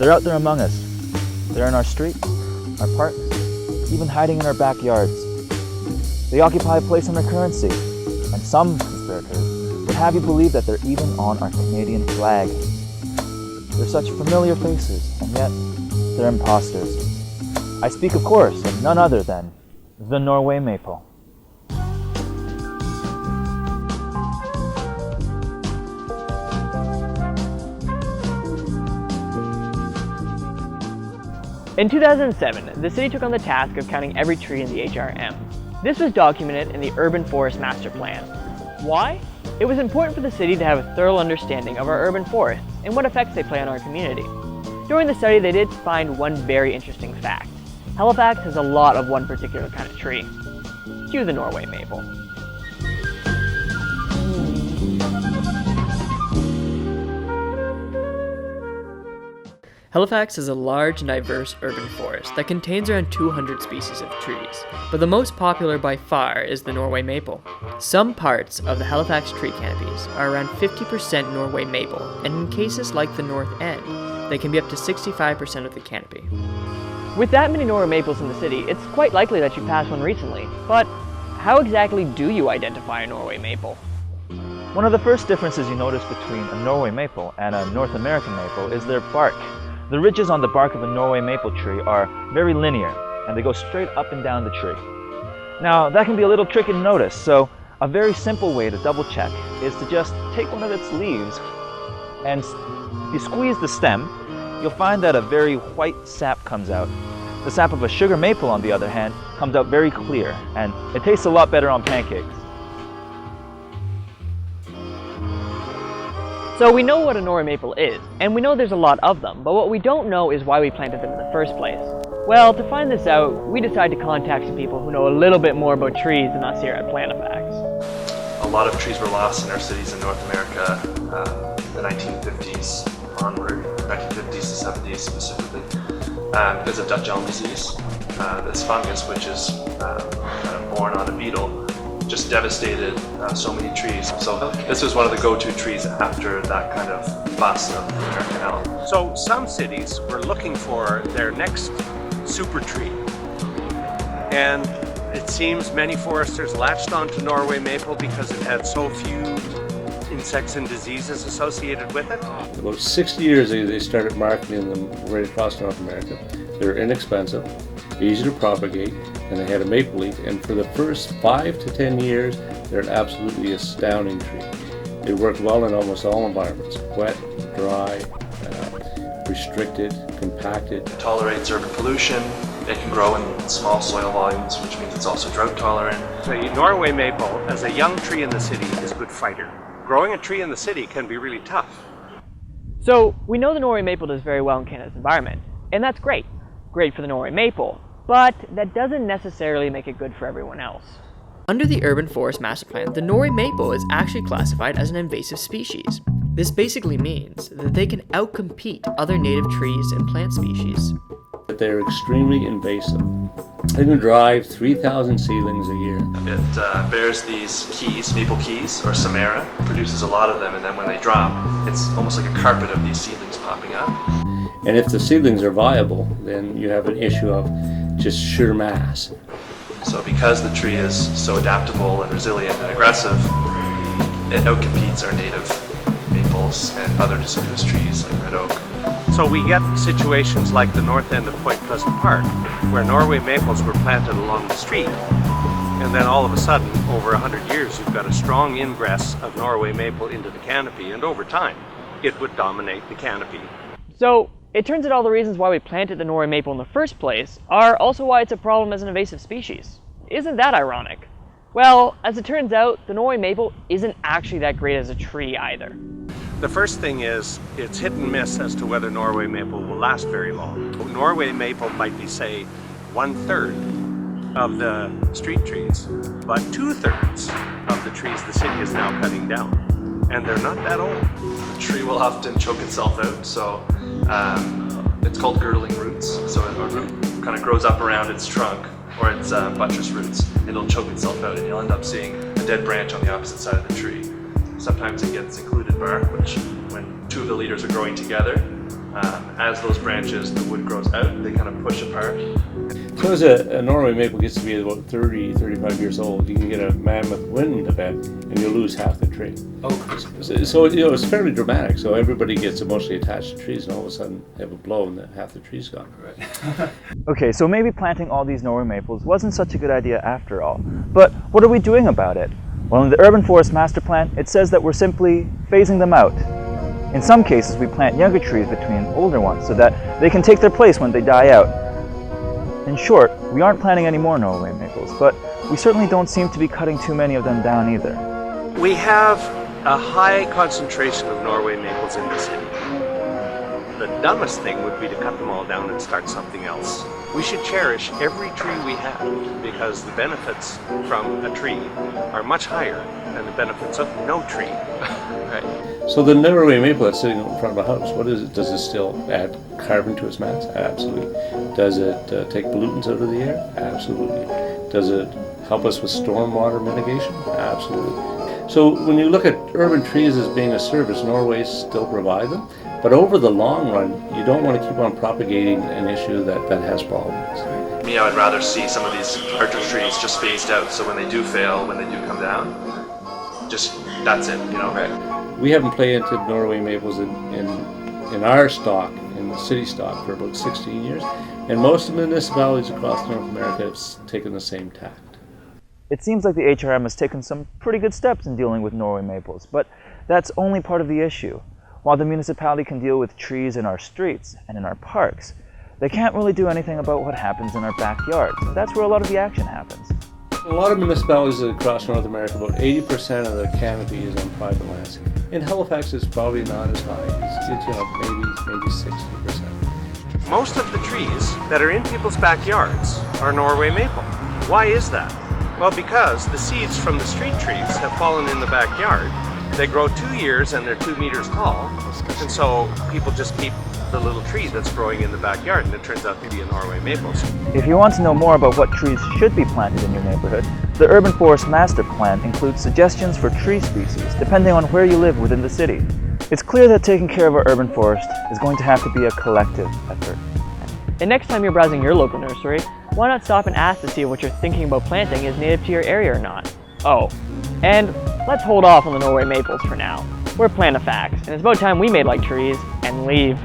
They're out there among us. They're in our streets, our parks, even hiding in our backyards. They occupy a place in our currency, and some conspirators would have you believe that they're even on our Canadian flag. They're such familiar faces, and yet they're imposters. I speak, of course, of none other than the Norway maple. In 2007, the city took on the task of counting every tree in the HRM. This was documented in the Urban Forest Master Plan. Why? It was important for the city to have a thorough understanding of our urban forests and what effects they play on our community. During the study, they did find one very interesting fact. Halifax has a lot of one particular kind of tree. Cue the Norway maple. Halifax is a large and diverse urban forest that contains around 200 species of trees, but the most popular by far is the Norway maple. Some parts of the Halifax tree canopies are around 50% Norway maple, and in cases like the North End, they can be up to 65% of the canopy. With that many Norway maples in the city, it's quite likely that you passed one recently, but how exactly do you identify a Norway maple? One of the first differences you notice between a Norway maple and a North American maple is their bark. The ridges on the bark of a Norway maple tree are very linear, and they go straight up and down the tree. Now, that can be a little tricky to notice, so a very simple way to double check is to just take one of its leaves, and if you squeeze the stem, you'll find that a very white sap comes out. The sap of a sugar maple, on the other hand, comes out very clear, and it tastes a lot better on pancakes. So we know what a Norway maple is, and we know there's a lot of them, but what we don't know is why we planted them in the first place. Well, to find this out, we decided to contact some people who know a little bit more about trees than us here at Plantifax. A lot of trees were lost in our cities in North America in the 1950s onward, 1950s to 70s specifically, because of Dutch elm disease. This fungus, which is kind of born on a beetle, just devastated so many trees. So this was one of the go-to trees after that kind of bust of the American elm. So some cities were looking for their next super tree. And it seems many foresters latched onto Norway maple because it had so few insects and diseases associated with it. About 60 years ago, they started marketing them right across North America. They're inexpensive, easy to propagate, and they had a maple leaf. And for the first 5 to 10 years, they're an absolutely astounding tree. They work well in almost all environments: wet, dry, restricted, compacted. It tolerates urban pollution. It can grow in small soil volumes, which means it's also drought tolerant. The Norway maple, as a young tree in the city, is a good fighter. Growing a tree in the city can be really tough. So we know the Norway maple does very well in Canada's environment, and that's great. Great for the Norway maple, but that doesn't necessarily make it good for everyone else. Under the Urban Forest Master Plan, the Norway maple is actually classified as an invasive species. This basically means that they can outcompete other native trees and plant species. They're extremely invasive. They can drive 3,000 seedlings a year. It bears these keys, maple keys, or samara, produces a lot of them, and then when they drop, it's almost like a carpet of these seedlings popping up. And if the seedlings are viable, then you have an issue of just sheer mass. So because the tree is so adaptable and resilient and aggressive, it outcompetes our native maples and other deciduous trees like red oak. So we get situations like the north end of Point Pleasant Park, where Norway maples were planted along the street. And then all of a sudden, over 100 years, you've got a strong ingress of Norway maple into the canopy, and over time, it would dominate the canopy. So it turns out all the reasons why we planted the Norway maple in the first place are also why it's a problem as an invasive species. Isn't that ironic? Well, as it turns out, the Norway maple isn't actually that great as a tree either. The first thing is, it's hit and miss as to whether Norway maple will last very long. Norway maple might be, say, 1/3 of the street trees, but 2/3 of the trees the city is now cutting down. And they're not that old. The tree will often choke itself out, so it's called girdling roots. So a root kind of grows up around its trunk, or its buttress roots, and it'll choke itself out, and you'll end up seeing a dead branch on the opposite side of the tree. Sometimes it gets included bark, which when two of the leaders are growing together, As those branches, the wood grows out, they kind of push apart. So as a Norway maple gets to be about 30, 35 years old, you can get a mammoth wind event and you'll lose half the tree. Oh, So it's fairly dramatic. So everybody gets emotionally attached to trees and all of a sudden they have a blow and half the tree's gone. right. Okay, so maybe planting all these Norway maples wasn't such a good idea after all. But what are we doing about it? Well, in the Urban Forest Master Plan, it says that we're simply phasing them out. In some cases, we plant younger trees between older ones so that they can take their place when they die out. In short, we aren't planting any more Norway maples, but we certainly don't seem to be cutting too many of them down either. We have a high concentration of Norway maples in the city. The dumbest thing would be to cut them all down and start something else. We should cherish every tree we have because the benefits from a tree are much higher than the benefits of no tree. Right. So the Norway maple that's sitting in front of a house, what is it? Does it still add carbon to its mass? Absolutely. Does it take pollutants out of the air? Absolutely. Does it help us with stormwater mitigation? Absolutely. So when you look at urban trees as being a service, Norway still provide them. But over the long run, you don't want to keep on propagating an issue that has problems. Me, I would rather see some of these larger trees just phased out, so when they do fail, when they do come down, just that's it, you know. Right. We haven't planted Norway maples in our stock, in the city stock, for about 16 years, and most of the municipalities across North America have taken the same tact. It seems like the HRM has taken some pretty good steps in dealing with Norway maples, but that's only part of the issue. While the municipality can deal with trees in our streets and in our parks, they can't really do anything about what happens in our backyards. That's where a lot of the action happens. A lot of municipalities across North America, about 80% of the canopy is on private lands. In Halifax, it's probably not as high. It's maybe 60%. Most of the trees that are in people's backyards are Norway maple. Why is that? Well, because the seeds from the street trees have fallen in the backyard. They grow 2 years and they're 2 meters tall, and so people just keep the little tree that's growing in the backyard, and it turns out to be a Norway maple. If you want to know more about what trees should be planted in your neighborhood, the Urban Forest Master Plan includes suggestions for tree species depending on where you live within the city. It's clear that taking care of our urban forest is going to have to be a collective effort. And next time you're browsing your local nursery, why not stop and ask to see if what you're thinking about planting is native to your area or not? Oh, and let's hold off on the Norway maples for now. We're Plan of Facts, and it's about time we made like trees and leave.